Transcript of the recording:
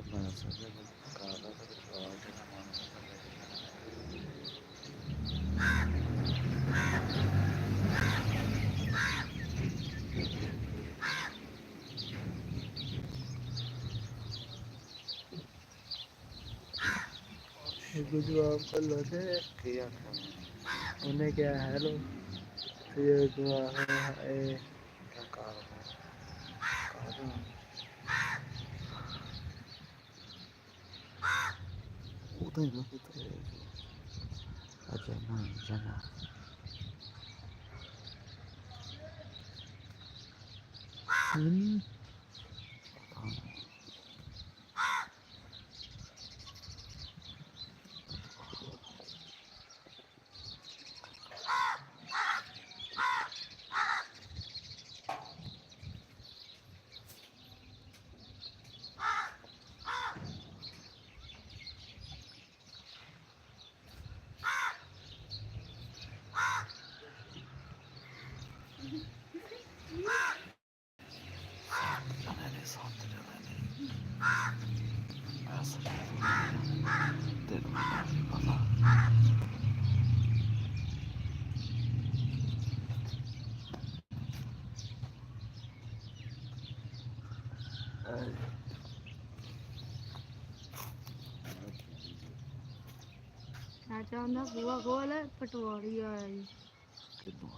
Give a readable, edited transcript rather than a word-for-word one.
ਮੈਂ ਸੋਚਿਆ ਕਾਹਦਾ ਤਾਂ ਜਵਾਬ ਦੇਣਾ ਮਨ ਕਰਦਾ ਲੈ ਕੇ ਜਾਣਾ ਅੱਗੋਂ ਜਵਾਬ ਘੱਲੋ ਤੇ ਕੀ ਆਖਿਆ ਮੈਂ ਉਹਨੇ ਕਿਹਾ ਹੈਲੋ ਤੇ ਇਹ ਕਿਆ ਕਾਹਦਾ ਕਾਹਦਾ ਉਹਦਾ ਹੀ ਨਾ ਪਤਾ ਅਜੇ ਨਾ ਜਨਾ ਹੂੰ ਪਤਾ ਨਹੀਂ ਜਣੇ ਨੇ ਸੱਤ ਜਣੇ ਨੇ ਮੈਂ ਸੋਚਿਆ ਤੈਨੂੰ ਇੰਨਾ ਵੀ ਨਹੀਂ ਪਤਾ ਚਾਚਾ ਹੁੰਦਾ ਬੂਆ ਖੋਲ ਪਟਵਾਰੀ ਆਇਆ ਜੀ। ਕਿਦੋਂ